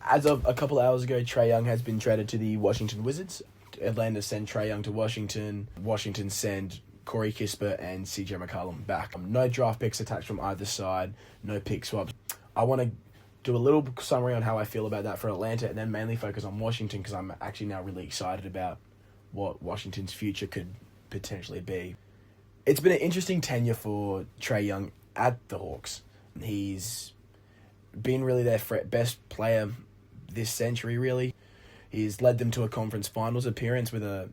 As of a couple of hours ago, Trae Young has been traded to the Washington Wizards. Atlanta send Trae Young to Washington. Washington send Kory, Kispert, and CJ McCollum back. No draft picks attached from either side. No pick swaps. I want to do a little summary on how I feel about that for Atlanta, and then mainly focus on Washington, because I'm actually now really excited about what Washington's future could potentially be. It's been an interesting tenure for Trae Young at the Hawks. He's been really their best player this century, really. He's led them to a conference finals appearance with a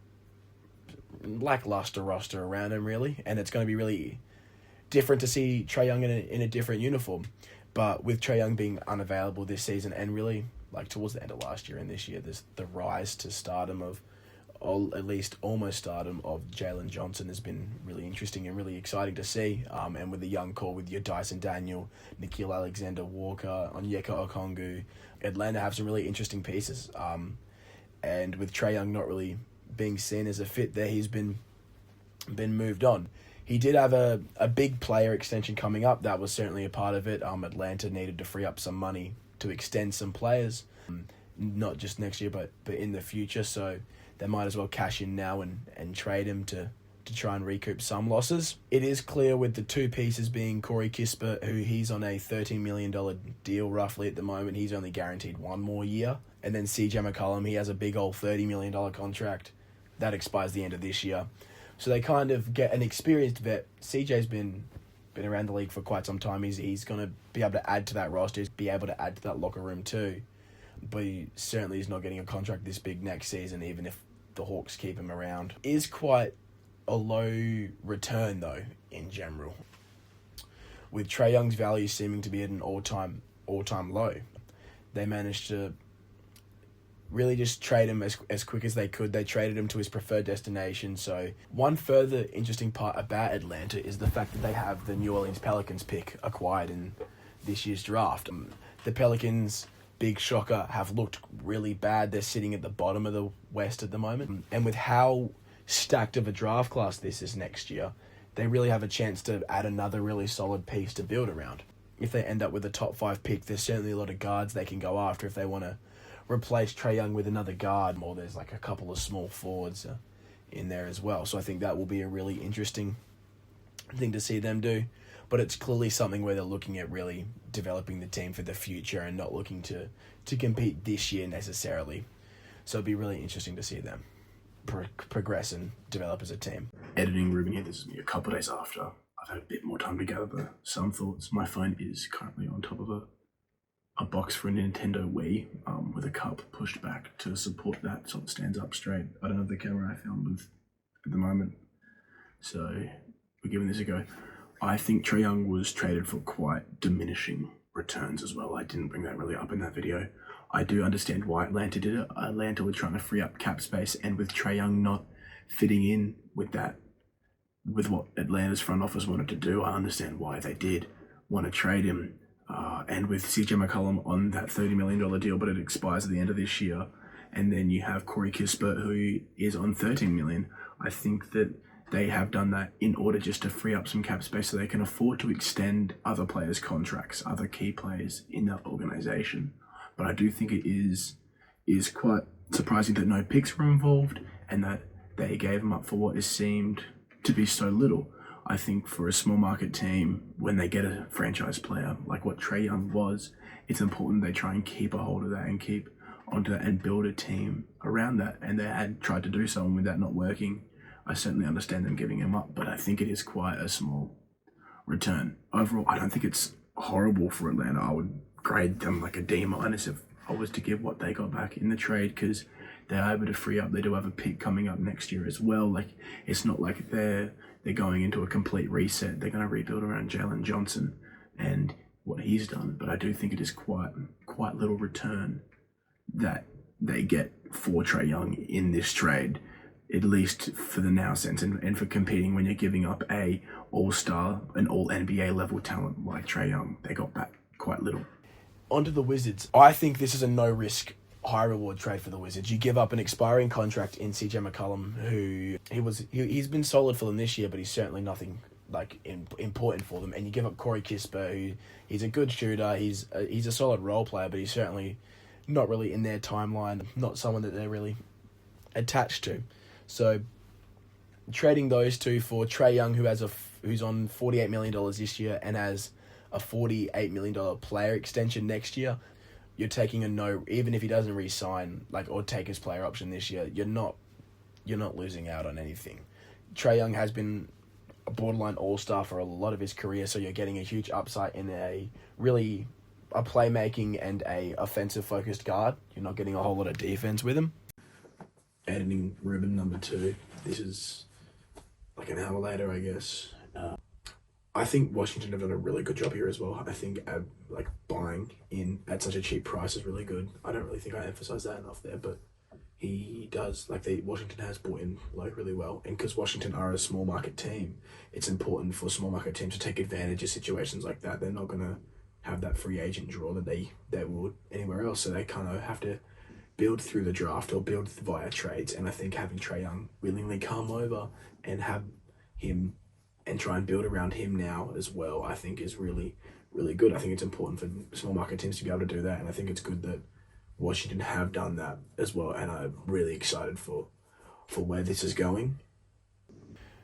lackluster roster around him, really. And it's going to be really different to see Trae Young in a different uniform. But with Trae Young being unavailable this season, and really like towards the end of last year and this year, there's the rise to stardom of, or at least almost stardom of, Jalen Johnson has been really interesting and really exciting to see. And with the young core with your Dyson Daniel, Nickeil Alexander-Walker, Onyeka Okongwu, Atlanta have some really interesting pieces. And with Trae Young not really being seen as a fit there, he's been moved on. He did have a big player extension coming up. That was certainly a part of it. Atlanta needed to free up some money to extend some players, not just next year, but in the future. So they might as well cash in now and trade him to try and recoup some losses. It is clear with the two pieces being Kory Kispert, who he's on a $13 million deal roughly at the moment. He's only guaranteed one more year. And then CJ McCollum, he has a big old $30 million contract that expires the end of this year. So they kind of get an experienced vet. CJ's been around the league for quite some time. He's going to be able to add to that roster, be able to add to that locker room too. But he certainly is not getting a contract this big next season, even if the Hawks keep him around. Is quite a low return, though, in general, with Trae Young's value seeming to be at an all-time low. They managed to really just trade him as quick as they could. They traded him to his preferred destination. So one further interesting part about Atlanta is the fact that they have the New Orleans Pelicans pick acquired in this year's draft. The Pelicans, big shocker, have looked really bad. They're sitting at the bottom of the West at the moment. And with how stacked of a draft class this is next year, they really have a chance to add another really solid piece to build around. If they end up with a top 5 pick, there's certainly a lot of guards they can go after if they want to replace Trae Young with another guard, or there's like a couple of small forwards in there as well. So I think that will be a really interesting thing to see them do. But it's clearly something where they're looking at really developing the team for the future and not looking to compete this year necessarily. So it'd be really interesting to see them progress and develop as a team. Editing Ruben here. This is a couple of days after I've had a bit more time to gather some thoughts. My phone is currently on top of a box for a Nintendo Wii with a cup pushed back to support that so it stands up straight. I don't have the camera I filmed with at the moment, so we're giving this a go. I think Trae Young was traded for quite diminishing returns as well. I didn't bring that really up in that video. I do understand why Atlanta did it. Atlanta were trying to free up cap space, and with Trae Young not fitting in with that, with what Atlanta's front office wanted to do, I understand why they did want to trade him. And with CJ McCollum on that $30 million deal, but it expires at the end of this year, and then you have Kory Kispert, who is on $13 million. I think that they have done that in order just to free up some cap space so they can afford to extend other players' contracts, other key players in that organization. But I do think it is quite surprising that no picks were involved and that they gave them up for what is seemed to be so little. I think for a small market team, when they get a franchise player like what Trae Young was, it's important they try and keep a hold of that and keep onto that and build a team around that. And they had tried to do so, and with that not working, I certainly understand them giving him up, but I think it is quite a small return. Overall, I don't think it's horrible for Atlanta. I would grade them like a D- if I was to give what they got back in the trade, because they're able to free up. They do have a pick coming up next year as well. Like, it's not like they're going into a complete reset. They're going to rebuild around Jalen Johnson and what he's done. But I do think it is quite little return that they get for Trae Young in this trade, at least for the now sense, and for competing when you're giving up a all-star, an all-NBA level talent like Trae Young. They got back quite little. Onto the Wizards. I think this is a no-risk, high-reward trade for the Wizards. You give up an expiring contract in CJ McCollum, who he's been solid for them this year, but he's certainly nothing like important for them. And you give up Kory Kispert, who he's a good shooter. He's a solid role player, but he's certainly not really in their timeline, not someone that they're really attached to. So trading those two for Trae Young, who's on $48 million this year and has a $48 million player extension next year, you're taking a no. Even if he doesn't re-sign or take his player option this year, you're not losing out on anything. Trae Young has been a borderline all-star for a lot of his career, so you're getting a huge upside in a playmaking and a offensive-focused guard. You're not getting a whole lot of defense with him. Editing Ruben number 2. This is like an hour later, I guess. I think Washington have done a really good job here as well. I think buying in at such a cheap price is really good. I don't really think I emphasize that enough there, but he does. Washington has bought in really well, and because Washington are a small market team, it's important for small market teams to take advantage of situations like that. They're not gonna have that free agent draw that they would anywhere else, so they kind of have to build through the draft or build via trades. And I think having Trae Young willingly come over and have him and try and build around him now as well, I think is really, really good. I think it's important for small market teams to be able to do that, and I think it's good that Washington have done that as well, and I'm really excited for where this is going.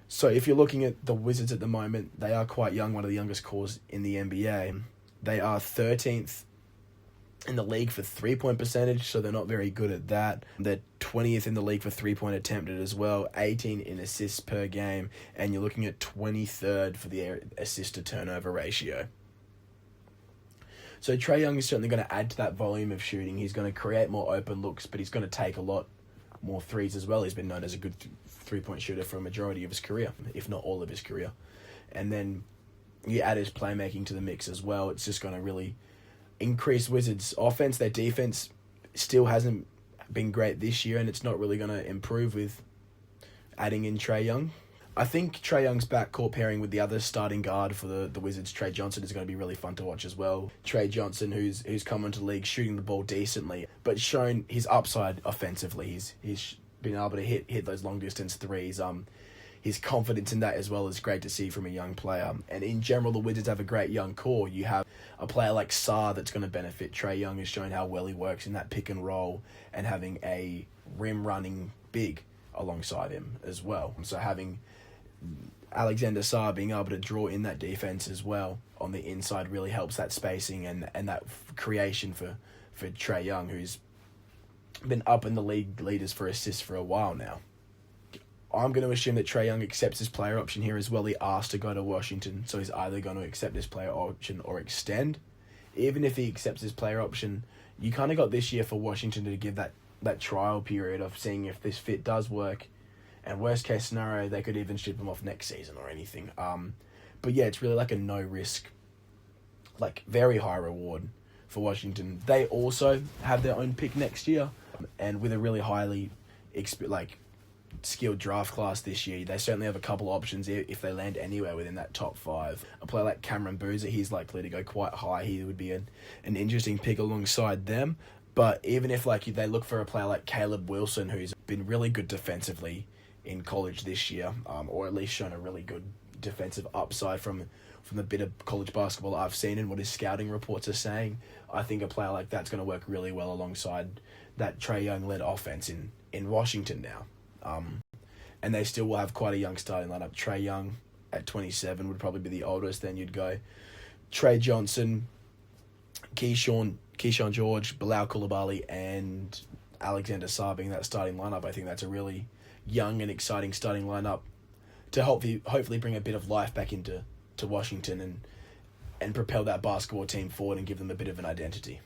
So if you're looking at the Wizards at the moment, they are quite young, one of the youngest cores in the NBA. They are 13th in the league for three-point percentage, so they're not very good at that. They're 20th in the league for three-point attempted as well, 18 in assists per game, and you're looking at 23rd for the assist-to-turnover ratio. So Trae Young is certainly going to add to that volume of shooting. He's going to create more open looks, but he's going to take a lot more threes as well. He's been known as a good three-point shooter for a majority of his career, if not all of his career. And then you add his playmaking to the mix as well. It's just going to really increase Wizards' offense. Their defense still hasn't been great this year, and it's not really going to improve with adding in Trae Young. I think Trae Young's backcourt pairing with the other starting guard for the Wizards, Trae Johnson, is going to be really fun to watch as well. Trae Johnson, who's come into the league shooting the ball decently, but shown his upside offensively. He's been able to hit those long distance threes. His confidence in that as well is great to see from a young player. And in general, the Wizards have a great young core. You have a player like Sarr that's going to benefit. Trae Young has shown how well he works in that pick and roll and having a rim running big alongside him as well. So having Alexander Sarr being able to draw in that defense as well on the inside really helps that spacing and that creation for Trae Young, who's been up in the league leaders for assists for a while now. I'm going to assume that Trae Young accepts his player option here as well. He asked to go to Washington, so he's either going to accept his player option or extend. Even if he accepts his player option, you kind of got this year for Washington to give that trial period of seeing if this fit does work. And worst case scenario, they could even ship him off next season or anything. But yeah, it's really like a no risk, very high reward for Washington. They also have their own pick next year, and with a really highly skilled draft class this year, they certainly have a couple options if they land anywhere within that top 5. A player like Cameron Boozer, he's likely to go quite high. He would be an interesting pick alongside them. But even if they look for a player like Caleb Wilson, who's been really good defensively in college this year, or at least shown a really good defensive upside from the bit of college basketball I've seen and what his scouting reports are saying, I think a player like that's going to work really well alongside that Trae Young-led offense in Washington now. And they still will have quite a young starting lineup. Trae Young at 27 would probably be the oldest. Then you'd go Trae Johnson, Keyshawn George, Bilal Coulibaly, and Alexander Sarr being that starting lineup. I think that's a really young and exciting starting lineup to hopefully bring a bit of life back into Washington and propel that basketball team forward and give them a bit of an identity.